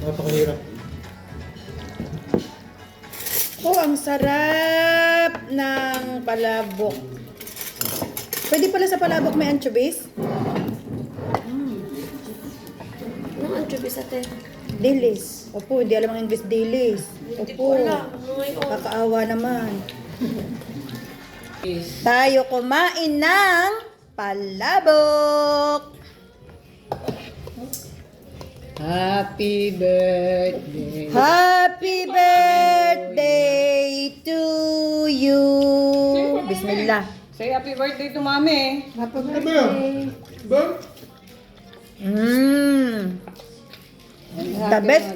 Napakahirap. Oh, ang sarap ng palabok. Pwede pala sa palabok may anchovies? Anong anchovies ate? Dilis. Opo, hindi alam ang English dilis. Hindi Opo. ko alam. Ngayon. Kakaawa naman. Tayo kumain ng palabok. Happy birthday. Happy birthday to you. Bismillah. Say happy birthday to Mami. Ano ba yan? Ba? The best.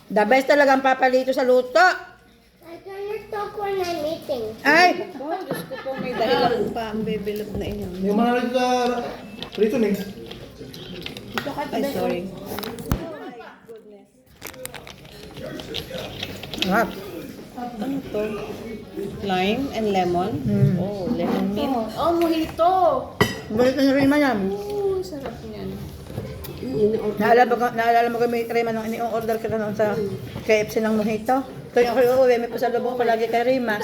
The best talagang papalito sa luto. I cannot talk when I'm eating. Ay! Oh, Diyos ko po, may dahilan pa ang bibilog na inyo. Yung manalo sa rito ni. Ay, sorry. Sarap. Ano to? Lime and lemon? Oh, lemon mint. Oh, mojito! Balik na rin man yan. Oh, sarap niyan. Naalala mo kami Rima nung ini-order kita noon sa KFC ng mojito? Kaya ako uuwi, may pasalubong ko lagi kay Rima.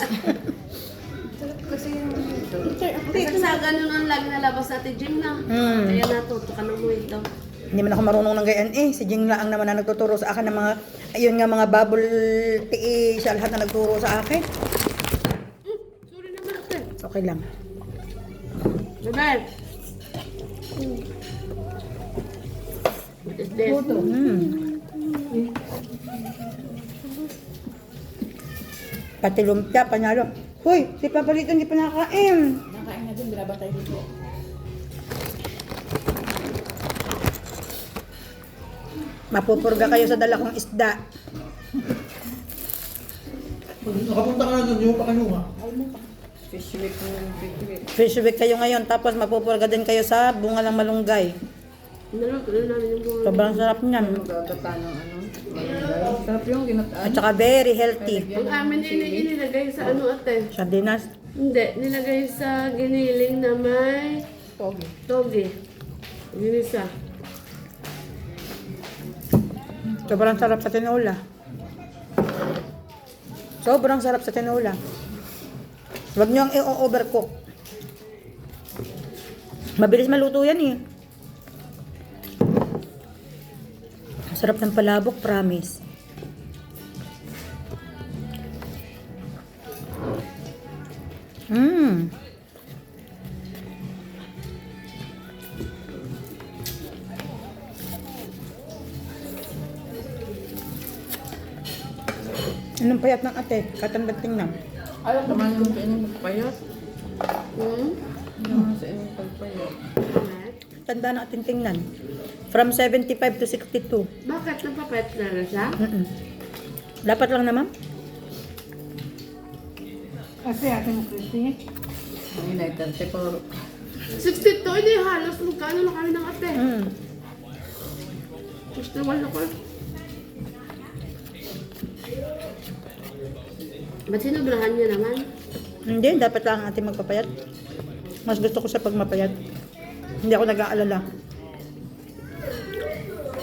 Sarap kasi yung mojito. Kasi sa ganun ang lagi nalabas natin, Jim na. Kaya natuto ka ng mojito. Hindi man ako marunong ng gayan eh. Si Jing lang naman na nagtuturo sa akin ng mga, ayun nga mga bubble tea, siya lahat na nagturo sa akin. Sorry naman ate. Okay lang. Bebe. What is this? Pati lumpia, panalo. Hoy, si Papalito hindi pa nakakain. Nakain na din, binabatay dito. Mapupurga kayo sa dala kong isda. Nakapunta ka na doon, yung pakinuha. Fish week ng fish week. Fish week kayo ngayon, tapos mapupurga din kayo sa bunga ng malunggay. Naluto na namin yung mga... Sobrang sarap niyan. Magagata ng ano, malunggay. Sarap yung ginataan. At saka very healthy. Ang amin inilagay sa ano ate? Sardinas. Hindi, nilagay sa giniling na may toge. Ginisa. Sobrang sarap sa tinola. Sobrang sarap sa tinola. Huwag niyo ang i-overcook. Mabilis maluto yan eh. Sarap ng palabok, promise. Anong payat ng ate? Katandang tingnan. Alam ko naman yung sa inyong pagpayat. Hmm? Naman sa inyong pagpayat. Tanda na ating tingnan. From 75 to 62. Bakit? Napapet na siya? Dapat lang naman. Kasi ating Christy. Ang inay, 34. 62, hindi halos magkano na kami ng ate. Gusto wala ko. Ba't sinobrahan niya naman? Hindi, dapat lang ating magpapayat. Mas gusto ko sa pagmapayat. Hindi ako nag-aalala.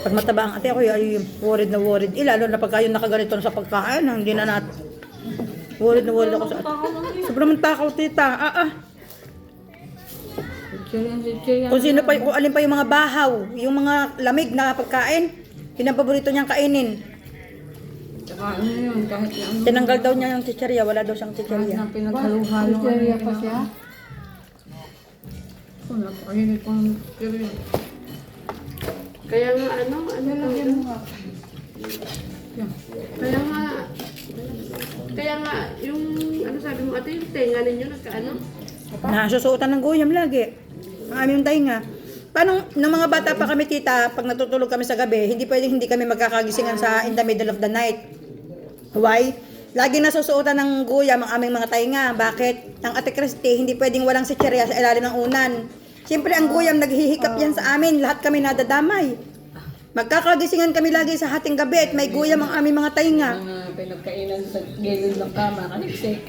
Pag mataba ang ate ako, ay worried na worried. Lalo na pagka yung nakaganito na sa pagkain, hindi na natin. Worried na worried ako sa ate. Sobrang takaw, tita. Kung sino pa, kung alin pa yung mga bahaw, yung mga lamig na pagkain, yun ang paborito niyang kainin. Tsaka ano yun, kahit yung Tinanggal daw niya yung chicherya, wala daw siyang kahit chicherya. na pinaghalo-halo. Chicherya pa siya? Oh, napakahilig ko ng chicherya. Kaya nga ano kaya nga yung ano sabi mo ate yung tenga ninyo nagkaano? Nasusuotan ng guyam lagi. Ang aming tainga. Paano, nung mga bata pa kami tita, pag natutulog kami sa gabi, hindi pwedeng hindi kami magkakagisingan sa in the middle of the night. Why? Lagi nasusuotan ng guyam ang aming mga tainga. Bakit? Ang ate Christy, hindi pwedeng walang sicherya sa ilalim ng unan. Siyempre ang guyam naghihikap yan sa amin. Lahat kami nadadamay. Magkakagisingan kami lagi sa hating gabi at may guyam ang aming mga tainga. Mga pinagkainan sa gilid ng kama, kanigsik.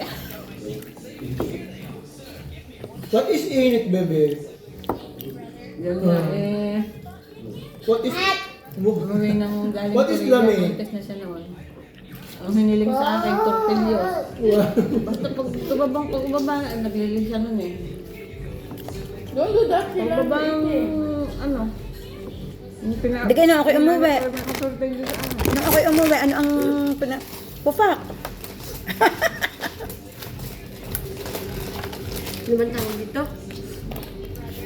What is init, bebe? Yan nga eh. What is... Umuwi ng galing What is Korea, lami? contest na siya noon. Ang hiniling sa akin, tortillos. Basta pag tumabang, nagliling siya noon eh. Pagbabang, ano, Hindi kayo nung ako'y umuwi. Nakatortillo sa akin. Nung ako'y umuwi, ano ang pufak? Ano man tawag dito?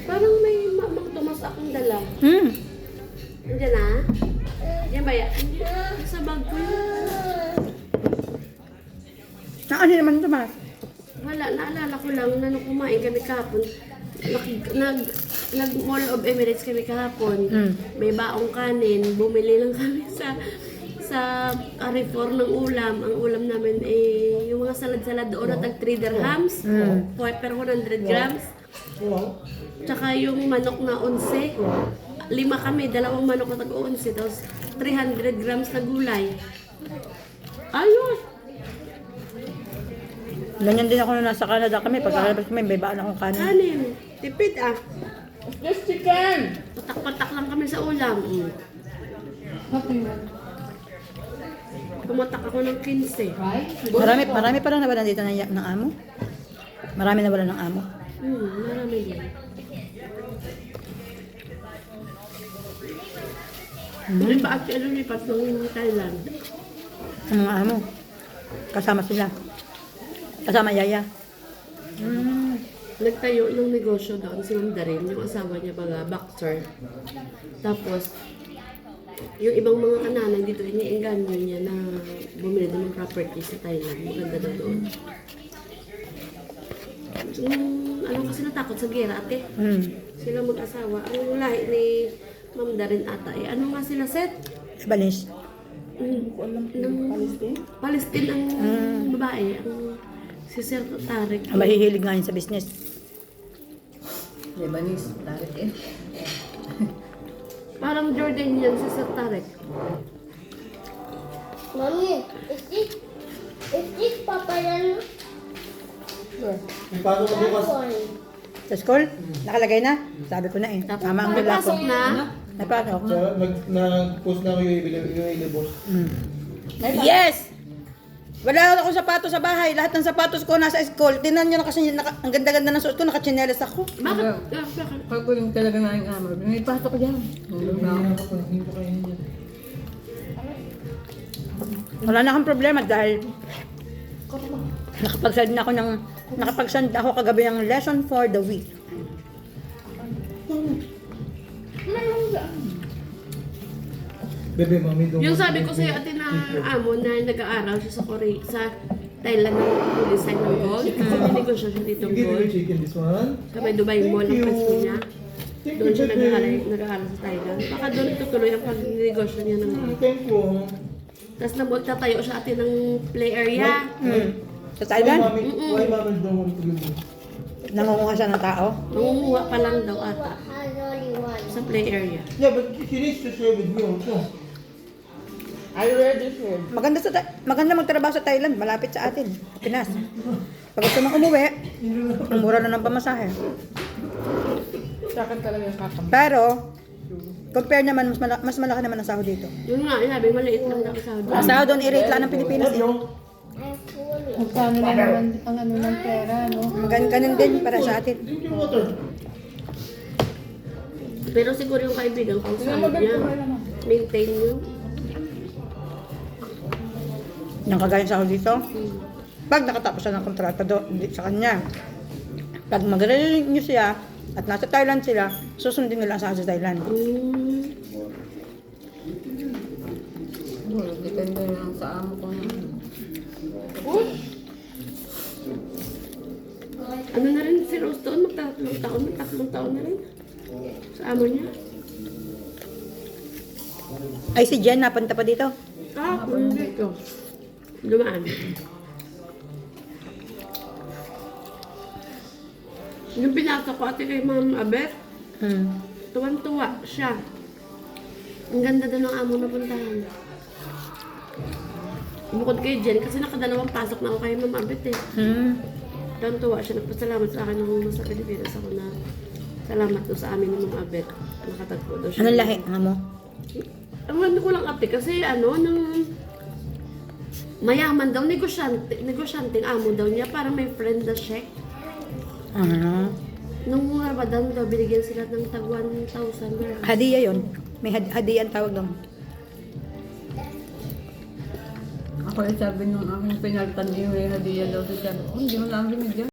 Parang may Mang Tomas akong dala. Andiyan na? Yan ba yan? Sa bag ko yun. Ano naman ito, Mas? Wala, naalala ko lang na nung kumain kami kahapon, nag-Mall of Emirates kami kahapon. May baong kanin, bumili lang kami sa Carrefour ng ulam. Ang ulam namin eh, yung mga salad-salad doon na tag 3 dirhams per 100 grams. Tsaka yung manok na 11. 5 kami, 2 manok na tag 11. Tapos 300 grams na gulay. Ayos! Ganyan din ako nung nasa Canada kami. Pagkakalabas kami, may baan akong kanin. Kanin. Tipid ah. Just chicken! Patak-patak lang kami sa ulam. Pumatak ako ng 15. Marami pa lang nawalan dito ng amo. Marami nawalan ng amo. Marami din. Lipat at lipat ng Thailand. Ang mga amo. Kasama sila. Kasama Yaya. Nagtayo ng negosyo doon si Ma'am Darin, yung asawa niya baga, boxer. Tapos, yung ibang mga kananan dito, iniingganyo niya na bumili doon ng property sa Thailand. Maganda daw doon. Ano kasi natakot sa gera, ate? Sila mag-asawa. Ang lahi ni Ma'am Darin ata, eh, ano nga sila, Seth? Lebanese. Palestine ang babae, ang si Sir Tarek. Ang mahihilig nga yun sa business. Lebanese, tarik eh. Parang Jordanian si Sir Tarek. Mommy, is this papayan? Paano ka bukas? Sa school? Nakalagay na? Sabi ko na eh. Tama ang May nila ko. pasok na. Napasok. Nag-post na ako yung ilibos. Yes! Wala ako sapatos sa bahay. Lahat ng sapatos ko nasa school. Tinan nyo na kasi ang ganda-ganda ng suot ko. Nakachinelas ako. Bakit? Pag yung talaga na yung amo, may pasok ko dyan. Wala na akong problema dahil nakapagsend ako kagabi ng lesson for the week. Bebe, mami, doon. Yung sabi ko sa'yo, ate na amo na nag-aaral siya sa Korea, sa Thailand ng design ng gold. Kasi binegosyo siya dito ng Give me gold. chicken this one. Sa may Dubai Mall ang Thank you. pwesto niya. Thank Doon you, siya Bebe. nag-aaral sa Thailand. Baka doon tutuloy ang pag-negosyo niya ng gold. Thank you. Tapos nagtatayo siya ate ng play area. Sa Thailand, Why mami don't want to give me? nangunguha siya ng tao. Nangunguha pa lang daw ata Has only one. sa play area. Yeah, but she needs to share with me also. I already shared. Maganda magtrabaho sa Thailand, malapit sa atin, Pinas. Pag gusto mong umuwi, ang mura na ng pamasahe. Sa akin talaga yung kakam. Pero, compare naman, mas malaki naman ang sahod dito. Yun nga, sabi maliit lang daw sa Ang sahod doon, i-rate lang ng Pilipinas. Eh. Magkano na naman ang ano ng pera, no? Ganun din para sa atin. Drink your water. Pero siguro yung kaibigan ko, sabi niya, maintain yun. Yung kagaya sahod dito. Pag nakatapos siya ng kontrata sa kanya, pag mag-renew siya at nasa Thailand sila, susundin nila ang sahod sa Thailand. Depende lang sa amo ko. Ano na rin si Rose doon, magtatlong taon na rin. Sa amo niya. Ay, si Jen napunta pa dito. Hindi ko. Dumaan. Yung binasa ko ate kay Ma'am Abet, tuwan-tuwa siya. Ang ganda doon ng amo na puntahan. Bukod kay Jen, kasi nakadalawang pasok na ako kay Ma'am Abet eh. Tuwan-tuwa siya, nagpasalamat sa akin nung nasa Pilipinas ako na salamat doon sa amin ni Ma'am Abet. nakatagpo daw siya. Anong lahi? Ano mo? Ang ano ko lang ate, kasi nang mayaman daw, negosyanteng amo daw niya, parang may friend na check. Ah. Nung Ramadan daw, binigyan sila ng tag 1,000 dirhams. Hadiya yun. May hadiya ang tawag doon. Ako ay sabi nung aking pinaltan yung may hadiya daw sa siya. Oh, hindi mo lang binigyan.